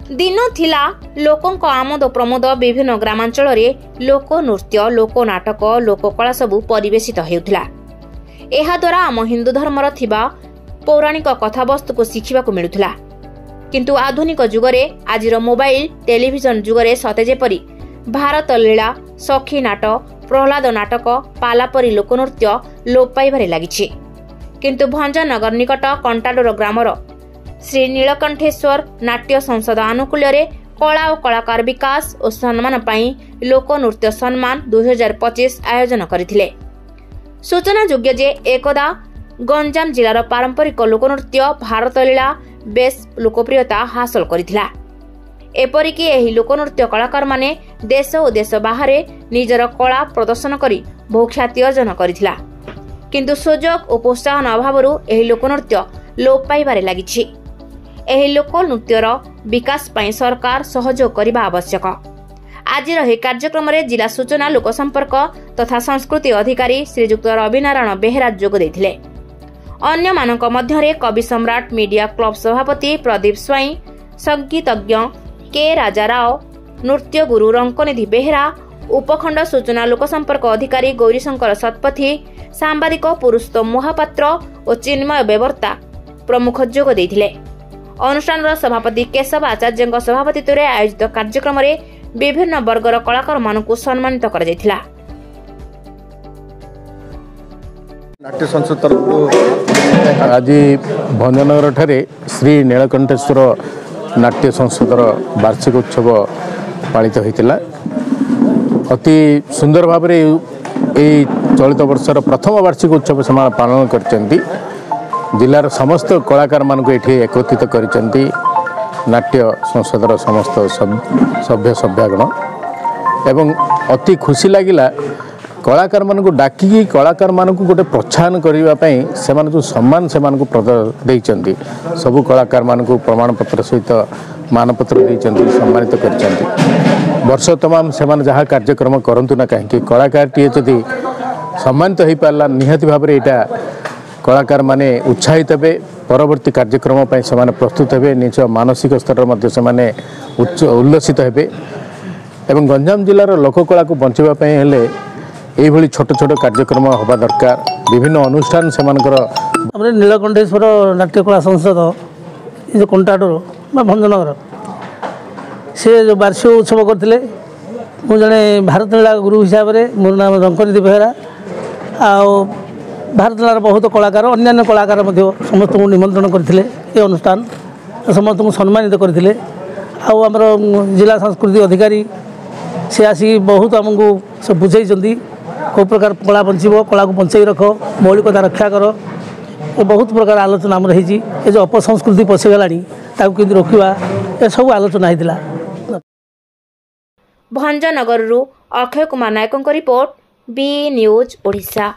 दिन थिला लोकों आमोद प्रमोद विभिन्न ग्रामांचल लोक नृत्य लोक नाटक लोककला सबू परिवेशित हेउथिला। एहा द्वारा आम हिंदू धर्मर थिबा पौराणिक कथावस्तु को शिखिबाकु मिलुथिला। किंतु आधुनिक जुगरे आजिर मोबाइल टेलीविजन जुगरे सते जेपरी भारत लीला सखी नाट प्रहलाद नाटक पालापरी लोकनृत्य लोप पाइबारे लागिछि। किंतु भंजनगर निकट कंटाडोर ग्रामर श्री नीलकंठेश्वर नाट्य संसद आनुकूल्य कला और कलाकार विकास और सम्मान पाई लोकनृत्य सम्मान 2025 आयोजन करथिले। सूचना योग्य जे एकदा गंजाम जिलार पारंपरिक लोकनृत्य भारत लीला बेस लोकप्रियता हासिल करथिला। एपरिकी एही लोकनृत्य कलाकार माने देश और देश बाहर निजर कला प्रदर्शन करी बहु ख्याति अर्जन करथिला। किंतु सुजोग और प्रोत्साहन अभावरू एही लोकनृत्य लोप पाइबारे लागिछि। एही लोकनृत्यर विकास पाई सरकार सहयोग करने आवश्यक। आज रही कार्यक्रम में जिला सूचना लोक संपर्क तथा संस्कृति अधिकारी श्रीजुक्त रविनारायण बेहेरा जोग देथिले। अन्य मानक मध्यरे कवि सम्राट मीडिया क्लब सभापति प्रदीप स्वाई, संगीतज्ञ के राजा राव, नृत्य गुरु रंकनिधि बेहेरा, उपखंड सूचना लोक संपर्क अधिकारी गौरीशंकर सतपथी, सांबादिक पुरुषोत्तम महापात्र और चिन्मय बेवर्ता प्रमुख जोग देथिले। अनुष्ठान सभापति केशव आचार्य सभापतित्व में आयोजित कार्यक्रम में विभिन्न वर्गर कलाकार मानकु सम्मानित कर जायथिला। नाट्य संसद तरफ आज भंजनगर ठारे श्री नीलकंठेश्वर नाट्य संसदर वार्षिक उत्सव पालित होता। अति सुंदर भाव चलित वर्षर प्रथम वार्षिक उत्सव से पालन कर जिलार समस्त कलाकार मानक ये एकत्रित करिसेंती। नाट्य संसदर समस्त सभ्य सभ्यगण एवं अति खुशी लगिला कलाकार मानक डाकिकी कलाकार मानक गोटे प्रोत्साहन करने से सम्मान से देइचंती। सबु कलाकार मानक प्रमाण पत्र सहित मानपत्र देइचंती, सम्मानित करिसेंती। वर्ष तमाम से जहाँ कार्यक्रम करंतु ना कहीं कलाकार टी जदि सम्मानित हो पारा निहाती भाव यहाँ कलाकार माने उत्साहित हे, परवर्ती कार्यक्रम से प्रस्तुत हे, निज मानसिक स्तर में उल्लसित हे। एवं गंजाम जिलार लोककला को बचाइवाई हेले यही छोट छोट कार्यक्रम होगा दरकार। विभिन्न अनुष्ठान से नीलकंठेश्वर नाट्यकला संसद जो कंटाडोर भंजनगर से जो वार्षिक उत्सव करते मुझे भारत लीला गुरु हिसाब से मोर नाम रंकनिधि बेहेरा आ भारत लीलार बहुत कलाकार अन्य कलाकार समस्त निमंत्रण करते अनुष्ठान समस्त सम्मानित करते। आमर जिला संस्कृति अधिकारी से आसी बहुत आमको सब बुझे कौ प्रकार कला बचब, कला को बचाई रख, मौलिकता रक्षा कर, बहुत प्रकार आलोचना आमर हो जो अपसंस्कृति पशिगला कि रोकवा ए सब आलोचना होता। भंजनगर अक्षय कुमार नायकों रिपोर्ट बी न्यूज ओडिशा।